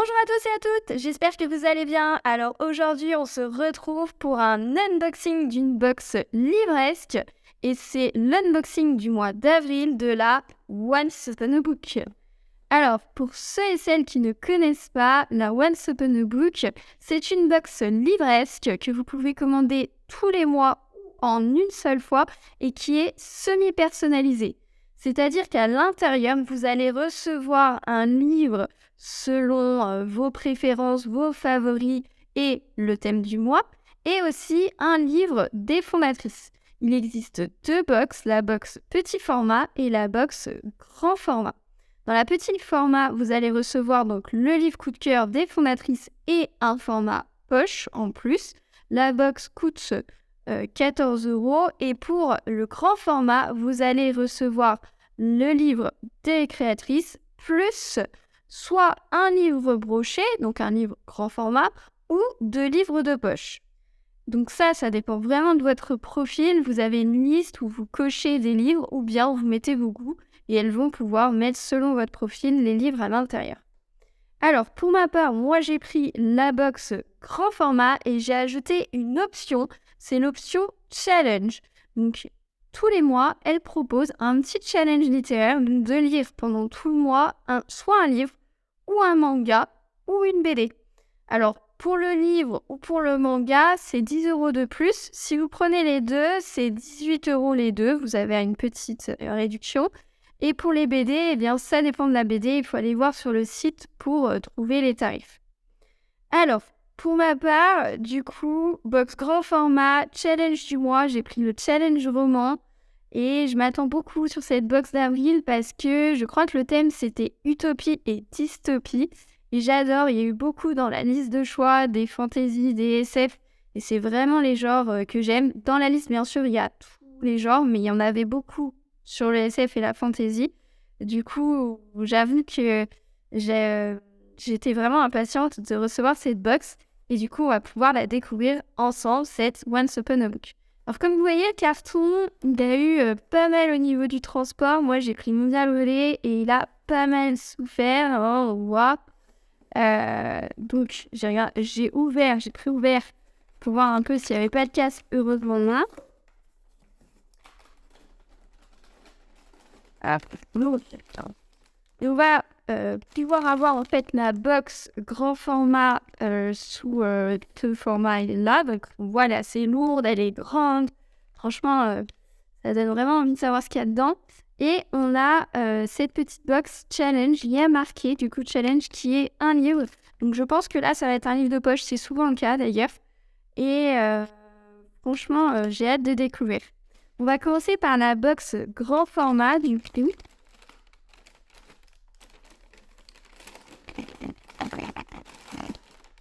Bonjour à tous et à toutes, j'espère que vous allez bien. Alors aujourd'hui, on se retrouve pour un unboxing d'une box livresque et c'est l'unboxing du mois d'avril de la Once Upon a Book. Alors, pour ceux et celles qui ne connaissent pas, la Once Upon a Book, c'est une box livresque que vous pouvez commander tous les mois en une seule fois et qui est semi-personnalisée. C'est-à-dire qu'à l'intérieur, vous allez recevoir un livre selon vos préférences, vos favoris et le thème du mois, et aussi un livre des fondatrices. Il existe deux box, la box petit format et la box grand format. Dans la petite format, vous allez recevoir donc le livre coup de cœur des fondatrices et un format poche en plus. La box coûte 14 € et pour le grand format, vous allez recevoir le livre des créatrices plus soit un livre broché, donc un livre grand format, ou deux livres de poche. Donc ça dépend vraiment de votre profil. Vous avez une liste où vous cochez des livres ou bien vous mettez vos goûts et elles vont pouvoir mettre selon votre profil les livres à l'intérieur. Alors pour ma part, moi j'ai pris la box grand format et j'ai ajouté une option, c'est l'option challenge. Donc tous les mois, elle propose un petit challenge littéraire de lire pendant tout le mois soit un livre ou un manga ou une BD. Alors pour le livre ou pour le manga, c'est 10 € de plus. Si vous prenez les deux, c'est 18 € les deux. Vous avez une petite réduction. Et pour les BD, eh bien, ça dépend de la BD. Il faut aller voir sur le site pour trouver les tarifs. Alors, pour ma part, du coup, box grand format, challenge du mois, j'ai pris le challenge roman. Et je m'attends beaucoup sur cette box d'avril parce que je crois que le thème, c'était utopie et dystopie. Et j'adore, il y a eu beaucoup dans la liste de choix, des fantasy, des SF. Et c'est vraiment les genres que j'aime. Dans la liste, bien sûr, il y a tous les genres, mais il y en avait beaucoup sur le SF et la fantasy. Du coup, j'avoue que j'étais vraiment impatiente de recevoir cette box. Et du coup, on va pouvoir la découvrir ensemble, cette Once Upon a Book. Alors, comme vous voyez, le carton, il a eu pas mal au niveau du transport. Moi, j'ai pris Mondial Relais et il a pas mal souffert. Alors, wow. Donc, j'ai préouvert pour voir un peu s'il n'y avait pas de casse, heureusement là. Et on va pouvoir avoir en fait la box grand format sous ce format là. Donc on voit elle est assez lourde, elle est grande. Franchement, ça donne vraiment envie de savoir ce qu'il y a dedans. Et on a cette petite box challenge, il y a marqué du coup challenge qui est un livre. Donc je pense que là ça va être un livre de poche, c'est souvent le cas d'ailleurs. Et franchement, j'ai hâte de découvrir. On va commencer par la box grand format du coup.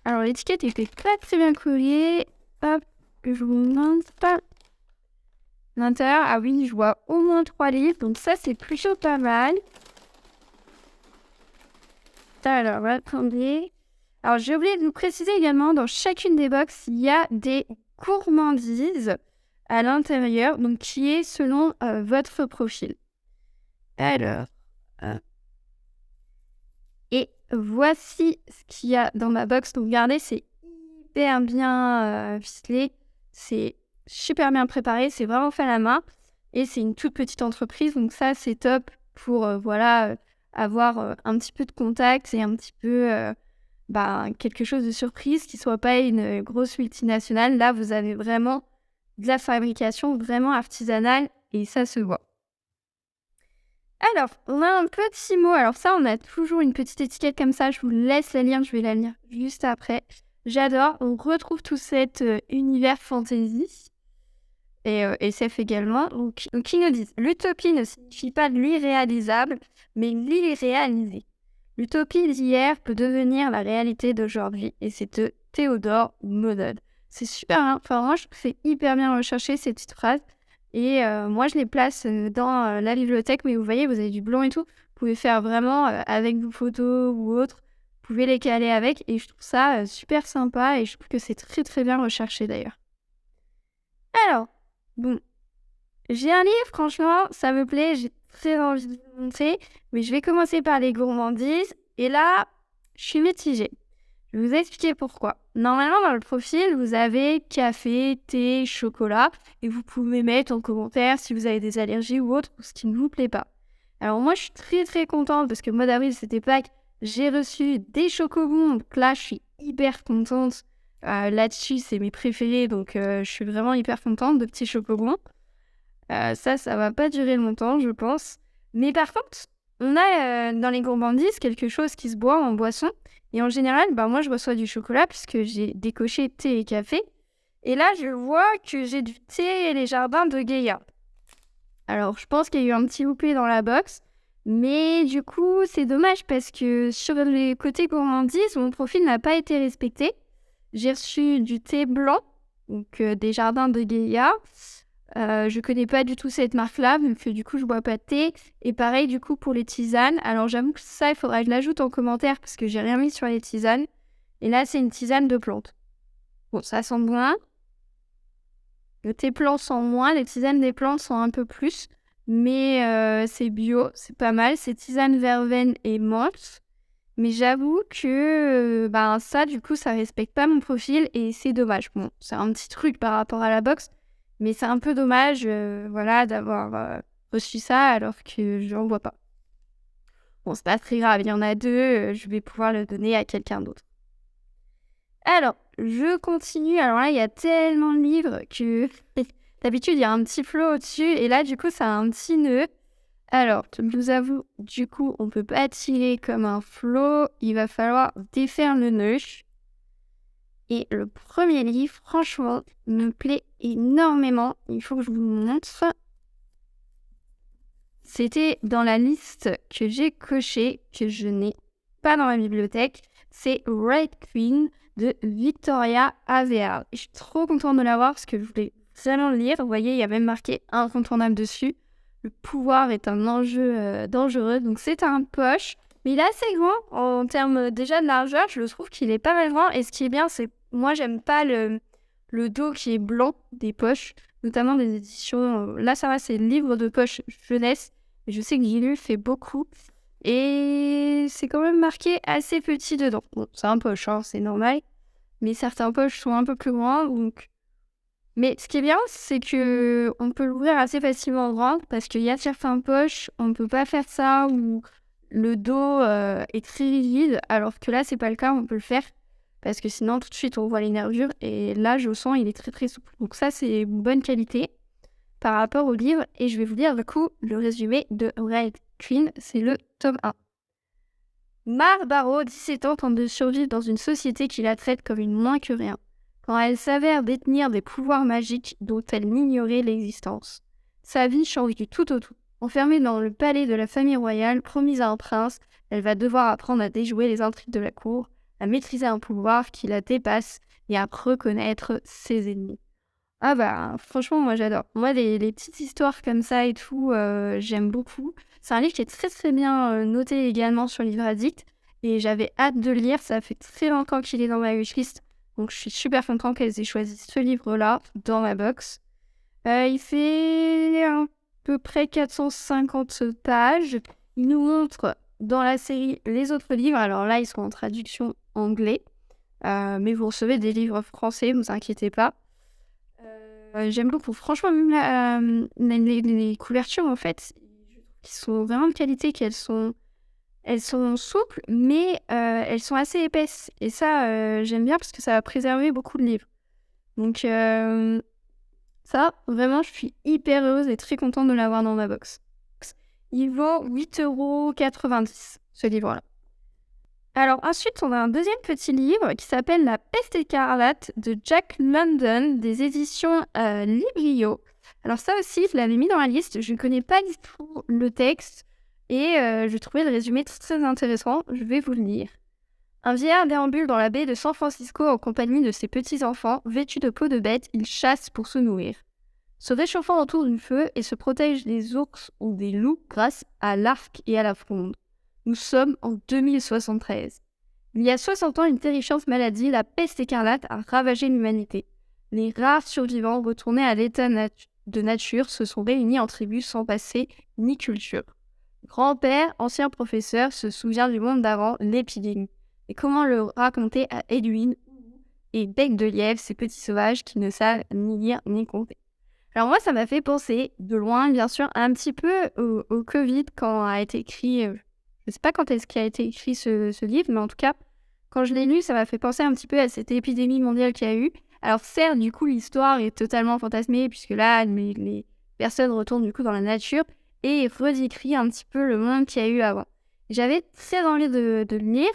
Alors l'étiquette était pas très bien collée. Hop, que je vous montre pas. L'intérieur, ah oui, je vois au moins 3 livres, donc ça c'est plutôt pas mal. Alors, attendez. Alors j'ai oublié de vous préciser également, dans chacune des box, il y a des gourmandises à l'intérieur, donc qui est selon votre profil. Alors, et voici ce qu'il y a dans ma box. Donc regardez, c'est hyper bien ficelé, c'est super bien préparé, c'est vraiment fait à la main. Et c'est une toute petite entreprise, donc ça c'est top pour avoir un petit peu de contact et un petit peu quelque chose de surprise qui soit pas une grosse multinationale. Là, vous avez vraiment de la fabrication vraiment artisanale et ça se voit. Alors, on a un petit mot. Alors ça, on a toujours une petite étiquette comme ça. Je vous laisse la lire, je vais la lire juste après. J'adore. On retrouve tout cet univers fantasy et SF également. Donc, ils nous disent, l'utopie ne signifie pas l'irréalisable, mais l'irréalisé. L'utopie d'hier peut devenir la réalité d'aujourd'hui. Et c'est de Théodore Monod. C'est super, hein. Enfin, moi, je trouve que c'est hyper bien recherché, ces petites phrases. Et moi, je les place dans la bibliothèque. Mais vous voyez, vous avez du blanc et tout. Vous pouvez faire vraiment avec vos photos ou autres. Vous pouvez les caler avec. Et je trouve ça super sympa. Et je trouve que c'est très, très bien recherché d'ailleurs. Alors, bon. J'ai un livre, franchement, ça me plaît. J'ai très envie de vous montrer. Mais je vais commencer par les gourmandises. Et là, Je suis mitigée. Je vais vous expliquer pourquoi. Normalement, dans le profil, vous avez café, thé, chocolat, et vous pouvez mettre en commentaire si vous avez des allergies ou autre, ou ce qui ne vous plaît pas. Alors moi, je suis très très contente parce que le mois d'avril, c'était Pâques. J'ai reçu des chocobons, donc là, je suis hyper contente. Là-dessus, c'est mes préférés, donc je suis vraiment hyper contente de petits chocobons. Ça va pas durer longtemps, je pense. Mais par contre, on a dans les gourmandises quelque chose qui se boit en boisson. Et en général, moi, je reçois du chocolat puisque j'ai décoché thé et café. Et là, je vois que j'ai du thé et les jardins de Gaïa. Alors, je pense qu'il y a eu un petit loupé dans la box. Mais du coup, c'est dommage parce que sur les côtés gourmandises, mon profil n'a pas été respecté. J'ai reçu du thé blanc, donc des jardins de Gaïa. Je connais pas du tout cette marque-là, vu que du coup, je bois pas de thé. Et pareil, du coup, pour les tisanes. Alors, j'avoue que ça, il faudra que je l'ajoute en commentaire parce que j'ai rien mis sur les tisanes. Et là, c'est une tisane de plantes. Bon, ça sent moins. Le thé plant sent moins. Les tisanes des plantes sont un peu plus. Mais c'est bio, c'est pas mal. C'est tisane verveine et menthe. Mais j'avoue que ça, du coup, ça respecte pas mon profil et c'est dommage. Bon, c'est un petit truc par rapport à la box, mais c'est un peu dommage d'avoir reçu ça alors que je n'en vois pas. Bon, c'est pas très grave, il y en a deux, je vais pouvoir le donner à quelqu'un d'autre. Alors, je continue. Alors là, il y a tellement de livres que d'habitude, il y a un petit flot au-dessus et là, du coup, ça a un petit nœud. Alors, je vous avoue, du coup, on peut pas tirer comme un flot. Il va falloir défaire le nœud. Et le premier livre, franchement, me plaît énormément. Il faut que je vous le montre. C'était dans la liste que j'ai cochée, que je n'ai pas dans ma bibliothèque. C'est Red Queen de Victoria Aveyard. Je suis trop contente de l'avoir parce que je voulais vraiment le lire. Vous voyez, il y a même marqué incontournable dessus. Le pouvoir est un enjeu dangereux, donc c'est un poche. Mais il est assez grand en termes déjà de largeur. Je le trouve qu'il est pas mal grand. Et ce qui est bien, c'est moi, j'aime pas le dos qui est blanc des poches, notamment des éditions. Là, ça va, c'est le livre de poche jeunesse. Je sais que Gilu fait beaucoup. Et c'est quand même marqué assez petit dedans. Bon, c'est un poche, hein, c'est normal. Mais certains poches sont un peu plus grands, donc... Mais ce qui est bien, c'est que on peut l'ouvrir assez facilement en grand parce qu'il y a certains poches, on ne peut pas faire ça où le dos est très rigide, alors que là, c'est pas le cas, on peut le faire parce que sinon, tout de suite, on voit les nervures et là, je sens, il est très très souple. Donc ça, c'est une bonne qualité par rapport au livre et je vais vous lire du coup le résumé de Red Queen, c'est le tome 1. Mar Barrow, 17 ans, tente de survivre dans une société qui la traite comme une moins que rien, quand elle s'avère détenir des pouvoirs magiques dont elle ignorait l'existence. Sa vie change du tout au tout. Enfermée dans le palais de la famille royale, promise à un prince, elle va devoir apprendre à déjouer les intrigues de la cour, à maîtriser un pouvoir qui la dépasse et à reconnaître ses ennemis. Ah franchement, moi j'adore. Moi, les petites histoires comme ça et tout, j'aime beaucoup. C'est un livre qui est très très bien noté également sur Livre Addict et j'avais hâte de le lire. Ça fait très longtemps qu'il est dans ma wishlist. Donc je suis super contente qu'elles aient choisi ce livre-là dans ma box. Il fait à peu près 450 pages. Il nous montre dans la série les autres livres. Alors là, ils sont en traduction anglais. Mais vous recevez des livres français, ne vous inquiétez pas. J'aime beaucoup. Franchement, même les couvertures, en fait, qui sont vraiment de qualité, elles sont souples, mais elles sont assez épaisses. Et ça, j'aime bien parce que ça va préserver beaucoup de livres. Donc, ça, vraiment, je suis hyper heureuse et très contente de l'avoir dans ma box. Il vaut 8,90 €, ce livre-là. Alors ensuite, on a un deuxième petit livre qui s'appelle La peste écarlate de Jack London des éditions Librio. Alors ça aussi, je l'avais mis dans la liste. Je ne connais pas du tout le texte et je trouvais le résumé très intéressant. Je vais vous le lire. Un vieillard déambule dans la baie de San Francisco en compagnie de ses petits-enfants. Vêtus de peau de bête, il chasse pour se nourrir. Se réchauffant autour du feu et se protège des ours ou des loups grâce à l'arc et à la fronde. Nous sommes en 2073. Il y a 60 ans, une terrifiante maladie, la peste écarlate, a ravagé l'humanité. Les rares survivants, retournés à l'état de nature, se sont réunis en tribus sans passé ni culture. Grand-père, ancien professeur, se souvient du monde d'avant, l'épidémie. et comment le raconter à Edwin et Bec de Lièvre, ces petits sauvages qui ne savent ni lire ni compter. Alors moi, ça m'a fait penser, de loin bien sûr, un petit peu au Covid quand a été écrit, je ne sais pas quand est-ce qu'a été écrit ce livre, mais en tout cas, quand je l'ai lu, ça m'a fait penser un petit peu à cette épidémie mondiale qu'il y a eu. Alors certes, du coup, l'histoire est totalement fantasmée, puisque là, les personnes retournent du coup dans la nature et redécrit un petit peu le monde qu'il y a eu avant. J'avais très envie de le lire,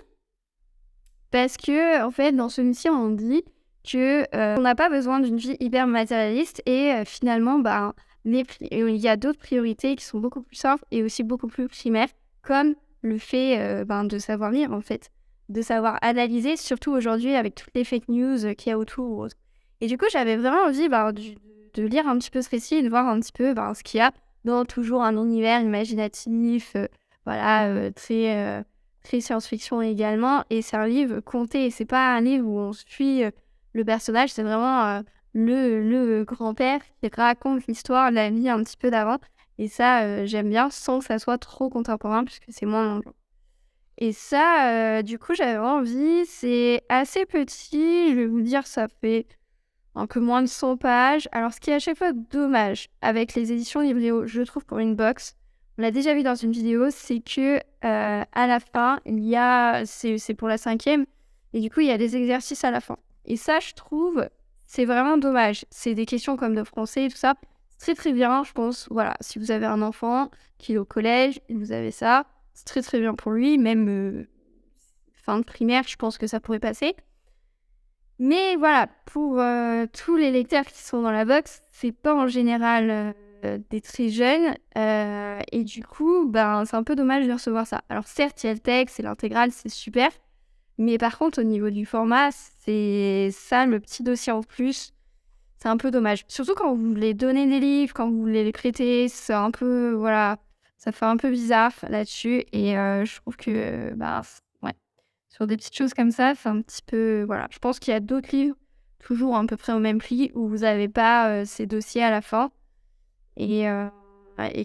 parce que, en fait, dans celui-ci, on dit que on n'a pas besoin d'une vie hyper matérialiste et finalement, il y a d'autres priorités qui sont beaucoup plus simples et aussi beaucoup plus primaires, comme le fait de savoir lire, en fait, de savoir analyser, surtout aujourd'hui avec toutes les fake news qu'il y a autour ou autre. Et du coup, j'avais vraiment envie de lire un petit peu ce récit et de voir un petit peu ce qu'il y a dans toujours un univers imaginatif, très science-fiction également, et c'est un livre conté, c'est pas un livre où on suit le personnage, c'est vraiment le grand-père qui raconte l'histoire, la vie un petit peu d'avant, et ça, j'aime bien, sans que ça soit trop contemporain, puisque c'est moins mon genre. Et ça, du coup, j'avais envie, c'est assez petit, je vais vous dire, ça fait un peu moins de 100 pages. Alors, ce qui est à chaque fois dommage avec les éditions Libreo, je trouve, pour une box, on l'a déjà vu dans une vidéo, c'est que à la fin, c'est pour la 5e, et du coup, il y a des exercices à la fin. Et ça, je trouve, c'est vraiment dommage. C'est des questions comme de français et tout ça. C'est très, très bien, je pense. Voilà, si vous avez un enfant qui est au collège et vous avez ça, c'est très, très bien pour lui. Même fin de primaire, je pense que ça pourrait passer. Mais voilà, pour tous les lecteurs qui sont dans la box, c'est pas en général des très jeunes. Et du coup, c'est un peu dommage de recevoir ça. Alors certes, il y a le texte et l'intégrale, c'est super. Mais par contre, au niveau du format, c'est ça, le petit dossier en plus. C'est un peu dommage. Surtout quand vous voulez donner des livres, quand vous voulez les prêter, c'est un peu, voilà, ça fait un peu bizarre là-dessus. Et je trouve que, ouais, sur des petites choses comme ça, c'est un petit peu, voilà. Je pense qu'il y a d'autres livres, toujours à peu près au même prix, où vous n'avez pas ces dossiers à la fin et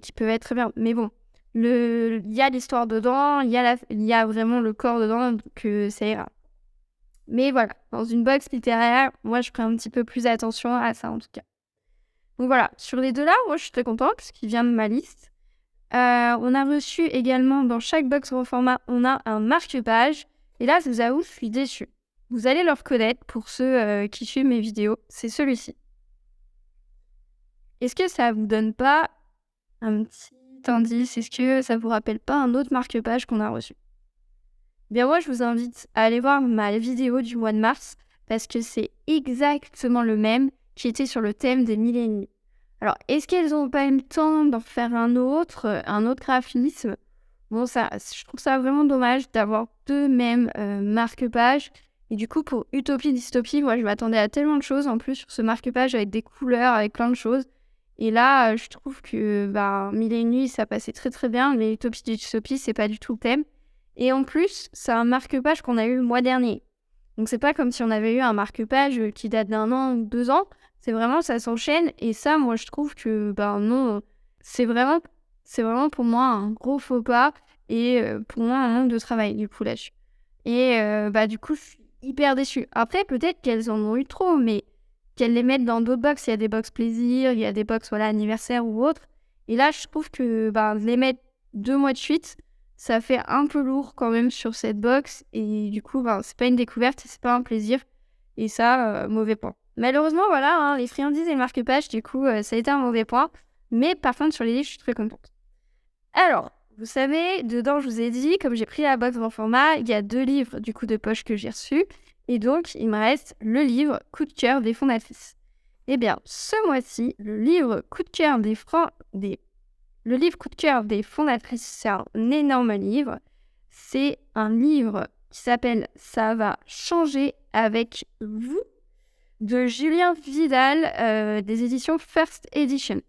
qui peuvent être très bien. Mais bon, il y a l'histoire dedans, il y a vraiment le corps dedans, donc ça ira. Mais voilà, dans une box littéraire, moi, je ferai un petit peu plus attention à ça, en tout cas. Donc voilà, sur les 2 là, moi, je suis très contente, parce qu'il vient de ma liste. On a reçu également, dans chaque box grand format, on a un marque-page. Et là, je vous avoue, je suis déçue. Vous allez le reconnaître pour ceux qui suivent mes vidéos. C'est celui-ci. Est-ce que ça vous donne pas un petit indice? Est-ce que ça vous rappelle pas un autre marque-page qu'on a reçu? Bien moi, je vous invite à aller voir ma vidéo du mois de mars, parce que c'est exactement le même qui était sur le thème des 1000 et une nuits. Alors, est-ce qu'elles n'ont pas eu le temps d'en faire un autre graphisme? Bon, ça, je trouve ça vraiment dommage d'avoir 2 mêmes marque-pages. Et du coup, pour Utopie Dystopie, moi, je m'attendais à tellement de choses en plus sur ce marque-page avec des couleurs, avec plein de choses. Et là, je trouve que 1000 et une nuits, ça passait très très bien, mais Utopie Dystopie, c'est pas du tout le thème. Et en plus, c'est un marque-page qu'on a eu le mois dernier. Donc c'est pas comme si on avait eu un marque-page qui date d'1 an ou 2 ans. C'est vraiment, ça s'enchaîne. Et ça, moi, je trouve que, non, c'est vraiment pour moi un gros faux pas. Et pour moi, un manque de travail, du coup, là-dessus. Et du coup, je suis hyper déçue. Après, peut-être qu'elles en ont eu trop, mais qu'elles les mettent dans d'autres box. Il y a des box plaisir, il y a des box, anniversaire ou autre. Et là, je trouve que, les mettre 2 mois de suite, ça fait un peu lourd quand même sur cette box. Et du coup, c'est pas une découverte, c'est pas un plaisir. Et ça, mauvais point. Malheureusement, voilà, les friandises et le marque-page, du coup, ça a été un mauvais point. Mais par contre, sur les livres, je suis très contente. Alors, vous savez, dedans, je vous ai dit, comme j'ai pris la box grand format, il y a 2 livres, du coup, de poche que j'ai reçus. Et donc, il me reste le livre Coup de cœur des fondatrices. Eh bien, ce mois-ci, le livre Coup de cœur le livre Coup de cœur des fondatrices, c'est un énorme livre. C'est un livre qui s'appelle Ça va changer avec vous, de Julien Vidal, des éditions First Edition.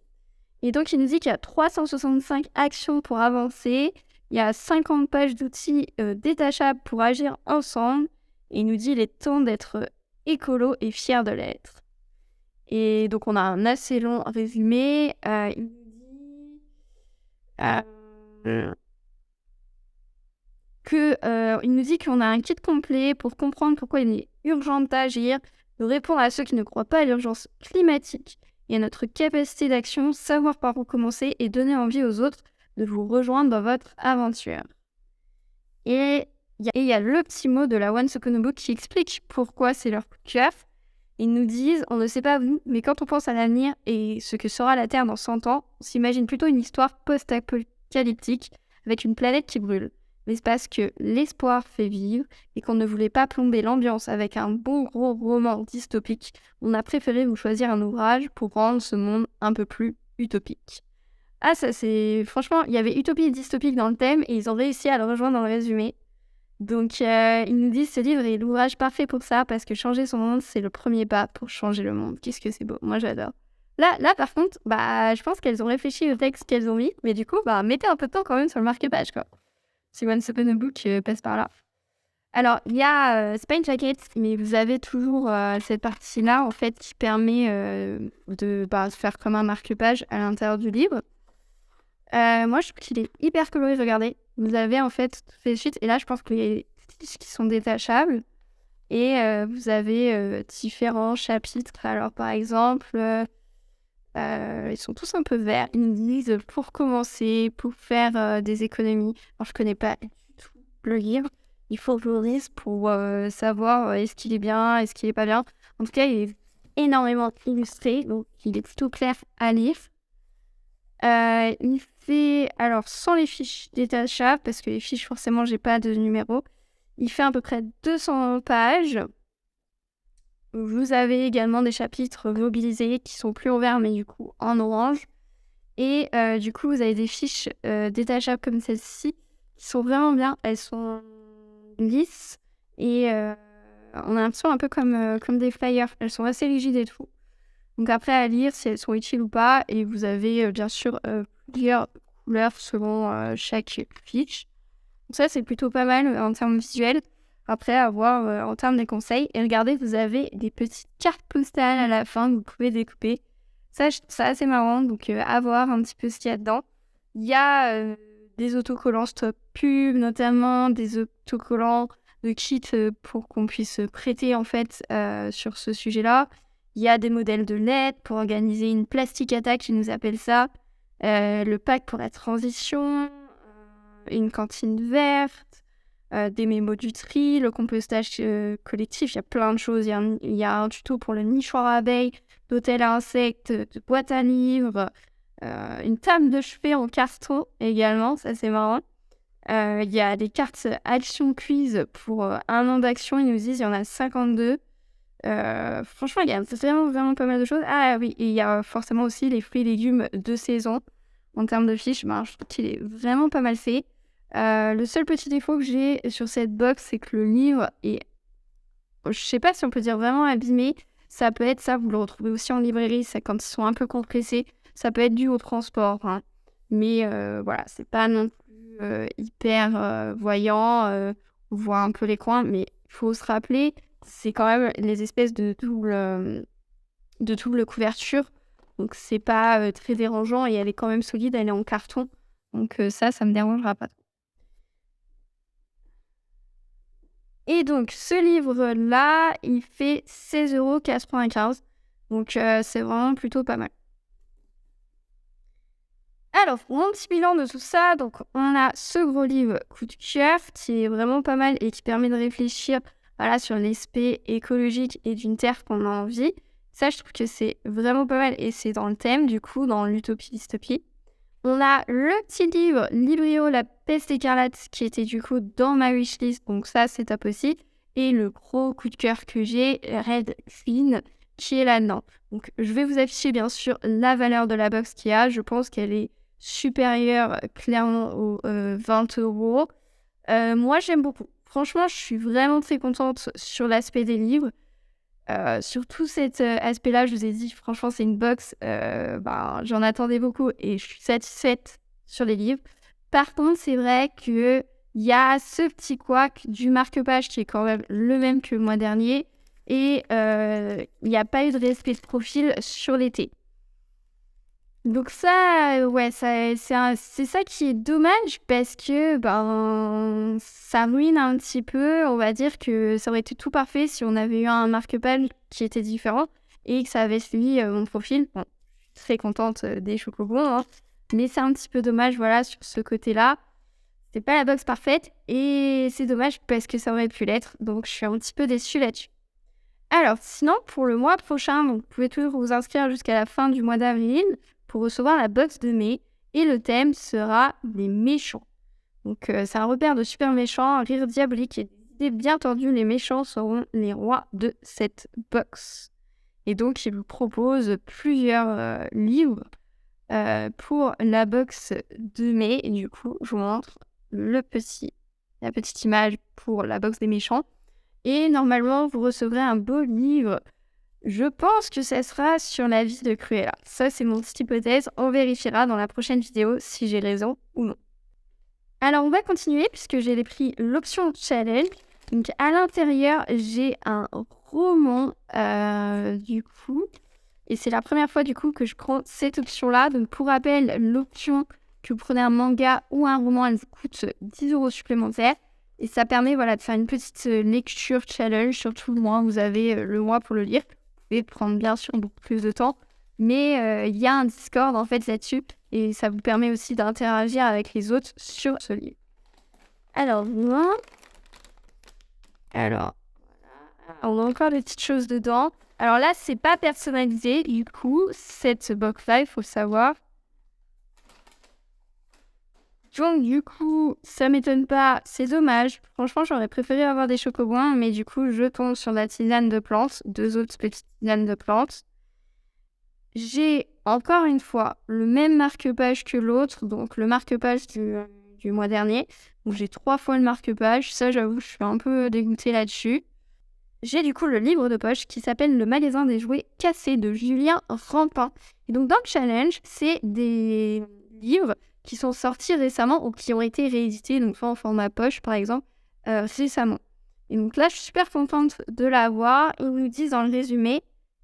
Et donc, il nous dit qu'il y a 365 actions pour avancer, il y a 50 pages d'outils détachables pour agir ensemble, et il nous dit qu'il est temps d'être écolo et fier de l'être. Et donc, on a un assez long résumé. Il nous dit il nous dit qu'on a un kit complet pour comprendre pourquoi il est urgent d'agir, de répondre à ceux qui ne croient pas à l'urgence climatique et à notre capacité d'action, savoir par où commencer et donner envie aux autres de vous rejoindre dans votre aventure. Et il y a le petit mot de la One Sokono Book qui explique pourquoi c'est leur coup de cœur. Ils nous disent, on ne sait pas vous, mais quand on pense à l'avenir et ce que sera la Terre dans 100 ans, on s'imagine plutôt une histoire post-apocalyptique avec une planète qui brûle. Mais c'est parce que l'espoir fait vivre et qu'on ne voulait pas plomber l'ambiance avec un bon gros roman dystopique, on a préféré vous choisir un ouvrage pour rendre ce monde un peu plus utopique. Ah, ça c'est... Franchement, il y avait utopie et dystopique dans le thème et ils ont réussi à le rejoindre dans le résumé. Donc, ils nous disent ce livre est l'ouvrage parfait pour ça parce que changer son monde, c'est le premier pas pour changer le monde. Qu'est-ce que c'est beau, moi j'adore. Là, par contre, je pense qu'elles ont réfléchi au texte qu'elles ont mis, mais du coup, mettez un peu de temps quand même sur le marque-page, quoi. Si One Sokono Book passe par là. Alors, il y a Spine Jacket, mais vous avez toujours cette partie-là, en fait, qui permet de faire comme un marque-page à l'intérieur du livre. Moi, je trouve qu'il est hyper coloré, regardez. Vous avez en fait fait suite, et là, je pense qu'il y a des fiches qui sont détachables. Et vous avez différents chapitres. Alors, par exemple, ils sont tous un peu verts. Ils nous disent pour commencer, pour faire des économies. Alors, je connais pas du tout le livre. Il faut que je le lise pour savoir est-ce qu'il est bien, est-ce qu'il est pas bien. En tout cas, il est énormément illustré, donc il est plutôt clair à lire. Il fait, alors sans les fiches détachables, parce que les fiches, forcément, j'ai pas de numéro. Il fait à peu près 200 pages. Vous avez également des chapitres mobilisés qui sont plus en vert, mais du coup en orange. Et du coup, vous avez des fiches détachables comme celle-ci, qui sont vraiment bien. Elles sont lisses et on a l'impression un peu comme des flyers. Elles sont assez rigides et tout. Donc après, à lire si elles sont utiles ou pas. Et vous avez bien sûr plusieurs couleurs selon chaque fiche. Donc ça, c'est plutôt pas mal en termes visuels. Après, à voir en termes des conseils. Et regardez, vous avez des petites cartes postales à la fin que vous pouvez découper. Ça, je trouve ça assez marrant. Donc, à voir un petit peu ce qu'il y a dedans. Il y a des autocollants stop pub, notamment des autocollants de kits pour qu'on puisse prêter, en fait, sur ce sujet-là. Il y a des modèles de lettres pour organiser une plastique attack, je nous appelle ça. Le pack pour la transition, une cantine verte, des mémos du tri, le compostage collectif. Il y a plein de choses. Il y a un tuto pour le nichoir à abeilles, d'hôtel à insectes, de boîte à livres, une table de chevet en carton également, ça c'est marrant. Il y a des cartes action quiz pour un an d'action, ils nous disent il y en a 52. Franchement, il y a vraiment pas mal de choses. Ah oui, et il y a forcément aussi les fruits et légumes de saison. En termes de fiches, je trouve qu'il est vraiment pas mal fait. Le seul petit défaut que j'ai sur cette box, c'est que le livre est, je sais pas si on peut dire vraiment abîmé. Ça peut être ça, vous le retrouvez aussi en librairie, ça, quand ils sont un peu compressés. Ça peut être dû au transport, hein. Mais voilà, c'est pas non plus hyper voyant. On voit un peu les coins, mais il faut se rappeler, c'est quand même les espèces de double couverture. Donc c'est pas très dérangeant et elle est quand même solide, elle est en carton. Donc ça me dérangera pas. Et donc ce livre-là, il fait 16,95 €. Donc c'est vraiment plutôt pas mal. Alors, pour mon petit bilan de tout ça, donc on a ce gros livre coup de cœur qui est vraiment pas mal et qui permet de réfléchir sur l'aspect écologique et d'une terre qu'on a envie. Ça, je trouve que c'est vraiment pas mal et c'est dans le thème, du coup, dans l'utopie-dystopie. On a le petit livre Librio, la peste écarlate, qui était du coup dans ma wishlist, donc ça, c'est top aussi. Et le gros coup de cœur que j'ai, Red Queen, qui est là-dedans. Donc, je vais vous afficher bien sûr la valeur de la box qu'il y a. Je pense qu'elle est supérieure clairement aux 20 €. Moi, j'aime beaucoup. Franchement, je suis vraiment très contente sur l'aspect des livres. Sur tout cet aspect-là, je vous ai dit, franchement, c'est une box, j'en attendais beaucoup et je suis satisfaite sur les livres. Par contre, c'est vrai qu'il y a ce petit couac du marque-page qui est quand même le même que le mois dernier et il n'y a pas eu de respect de profil sur l'été. Donc ça, ouais, c'est ça qui est dommage parce que, ça ruine un petit peu. On va dire que ça aurait été tout parfait si on avait eu un marque-page qui était différent et que ça avait suivi, mon profil. Bon, je suis très contente, des chocobons, hein, mais c'est un petit peu dommage, voilà, sur ce côté-là. C'est pas la box parfaite et c'est dommage parce que ça aurait pu l'être, donc je suis un petit peu déçue là-dessus. Alors, sinon, pour le mois prochain, donc, vous pouvez toujours vous inscrire jusqu'à la fin du mois d'avril pour recevoir la box de mai. Et le thème sera les méchants. Donc, c'est un repère de super méchants, un rire diabolique et des idées bien tendues. Les méchants seront les rois de cette box. Et donc, il vous propose plusieurs livres pour la box de mai. Et du coup, je vous montre la petite image pour la box des méchants. Et normalement, vous recevrez un beau livre. Je pense que ça sera sur la vie de Cruella. Ça, c'est mon petite hypothèse. On vérifiera dans la prochaine vidéo si j'ai raison ou non. Alors, on va continuer puisque j'ai pris l'option challenge. Donc, à l'intérieur, j'ai un roman du coup. Et c'est la première fois du coup que je prends cette option-là. Donc, pour rappel, l'option que vous prenez un manga ou un roman, elle vous coûte 10 € supplémentaires. Et ça permet de faire une petite lecture challenge, surtout le mois. Vous avez le mois pour le lire. Vous pouvez prendre bien sûr beaucoup plus de temps. Mais il y a un Discord en fait là-dessus. Et ça vous permet aussi d'interagir avec les autres sur ce livre. Alors, voilà. On a encore des petites choses dedans. Alors là, c'est pas personnalisé. Du coup, cette box-là, il faut le savoir. Donc, du coup, ça m'étonne pas. C'est dommage. Franchement, j'aurais préféré avoir des chocobons. Mais du coup, je tombe sur la tisane de plantes. 2 autres petites tisanes de plantes. J'ai, encore une fois, le même marque-page que l'autre. Donc, le marque-page du mois dernier. Donc, j'ai 3 fois le marque-page. Ça, j'avoue, je suis un peu dégoûtée là-dessus. J'ai du coup le livre de poche qui s'appelle Le magasin des jouets cassés de Julien Rampin. Et donc, dans le challenge, c'est des livres qui sont sortis récemment ou qui ont été réédités, donc soit en format poche par exemple, récemment. Et donc là, je suis super contente de l'avoir. Ils nous disent dans le résumé: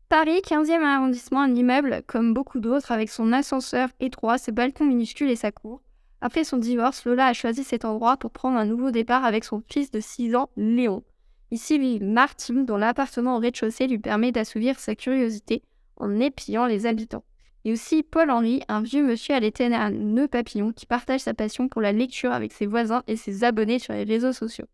Paris, 15e arrondissement, un immeuble comme beaucoup d'autres avec son ascenseur étroit, ses balcons minuscules et sa cour. Après son divorce, Lola a choisi cet endroit pour prendre un nouveau départ avec son fils de 6 ans, Léon. Ici vit Martine, dont l'appartement au rez-de-chaussée lui permet d'assouvir sa curiosité en épiant les habitants. Et aussi Paul-Henri, un vieux monsieur à l'éternel nœud papillon qui partage sa passion pour la lecture avec ses voisins et ses abonnés sur les réseaux sociaux.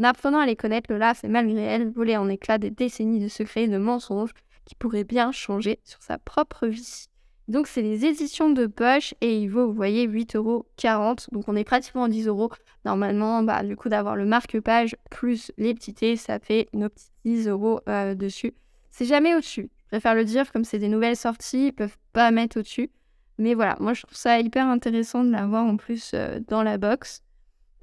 En apprenant à les connaître, Lola fait malgré elle voler en éclats des décennies de secrets et de mensonges qui pourraient bien changer sur sa propre vie. Donc c'est les éditions de poche et il vaut, vous voyez, 8,40 €. Donc on est pratiquement à 10 €. Normalement, du coup, d'avoir le marque-page plus les petits thés, ça fait nos petits 10 € dessus. C'est jamais au-dessus. Je préfère le dire, comme c'est des nouvelles sorties, ils peuvent pas mettre au-dessus. Mais voilà, moi je trouve ça hyper intéressant de l'avoir en plus dans la box.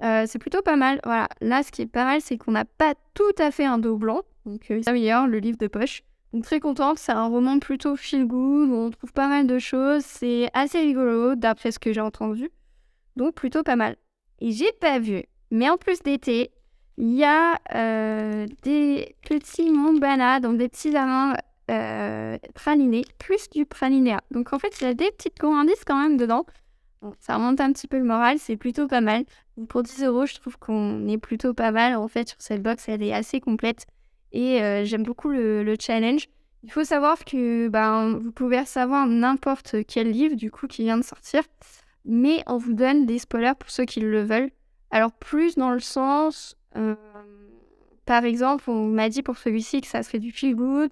C'est plutôt pas mal. Voilà, là ce qui est pas mal, c'est qu'on n'a pas tout à fait un dos blanc. Donc c'est meilleur, le livre de poche. Donc très contente, c'est un roman plutôt feel good, où on trouve pas mal de choses. C'est assez rigolo d'après ce que j'ai entendu. Donc plutôt pas mal. Et j'ai pas vu, mais en plus d'été, il y a des petits Montbana, donc des petits amandes pralinés, plus du pralinéa. Donc en fait, il y a des petites gourmandises quand même dedans. Bon, ça remonte un petit peu le moral, c'est plutôt pas mal. Donc pour 10 €, je trouve qu'on est plutôt pas mal. En fait, sur cette box, elle est assez complète. Et j'aime beaucoup le challenge. Il faut savoir que vous pouvez recevoir n'importe quel livre du coup qui vient de sortir, mais on vous donne des spoilers pour ceux qui le veulent. Alors plus dans le sens, par exemple, on m'a dit pour celui-ci que ça serait du feel good,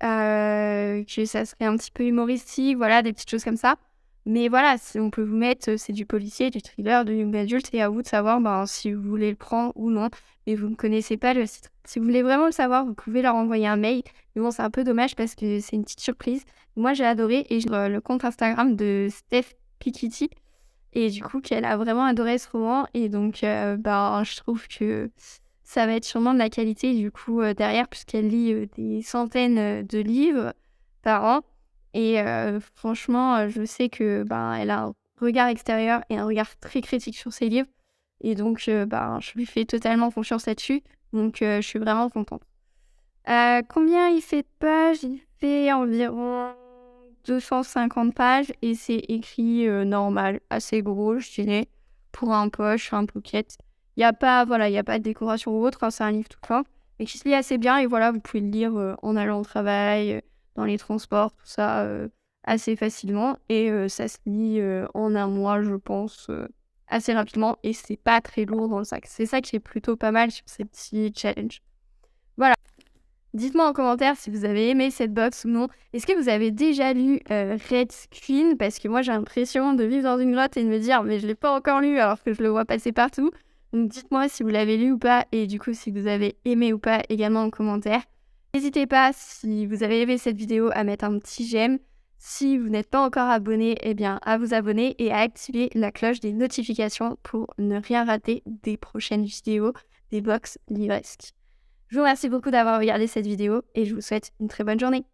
que ça serait un petit peu humoristique, voilà, des petites choses comme ça. Mais voilà, on peut vous mettre, c'est du policier, du thriller, du young adult, et à vous de savoir si vous voulez le prendre ou non. Mais vous ne connaissez pas le site. Si vous voulez vraiment le savoir, vous pouvez leur envoyer un mail. Mais bon, c'est un peu dommage parce que c'est une petite surprise. Moi, j'ai adoré et j'ai le compte Instagram de Steph Piketty. Et du coup, qu'elle a vraiment adoré ce roman. Et donc, je trouve que ça va être sûrement de la qualité du coup derrière, puisqu'elle lit des centaines de livres par an. Et franchement, je sais que elle a un regard extérieur et un regard très critique sur ses livres. Et donc, je lui fais totalement confiance là-dessus. Donc, je suis vraiment contente. Combien il fait de pages? Il fait environ 250 pages et c'est écrit normal, assez gros, je dirais, pour un poche, un pocket. Il n'y a pas de décoration ou autre, hein, c'est un livre tout plein, mais qui se lit assez bien et voilà, vous pouvez le lire en allant au travail, dans les transports, tout ça, assez facilement. Et ça se lit en un mois, je pense, assez rapidement et c'est pas très lourd dans le sac. C'est ça qui est plutôt pas mal sur ces petits challenges. Voilà. Dites-moi en commentaire si vous avez aimé cette box ou non. Est-ce que vous avez déjà lu Red Queen? Parce que moi j'ai l'impression de vivre dans une grotte et de me dire mais je l'ai pas encore lu alors que je le vois passer partout. Donc dites-moi si vous l'avez lu ou pas et du coup si vous avez aimé ou pas également en commentaire. N'hésitez pas si vous avez aimé cette vidéo à mettre un petit j'aime. Si vous n'êtes pas encore abonné, eh bien à vous abonner et à activer la cloche des notifications pour ne rien rater des prochaines vidéos des box livresques. Je vous remercie beaucoup d'avoir regardé cette vidéo et je vous souhaite une très bonne journée.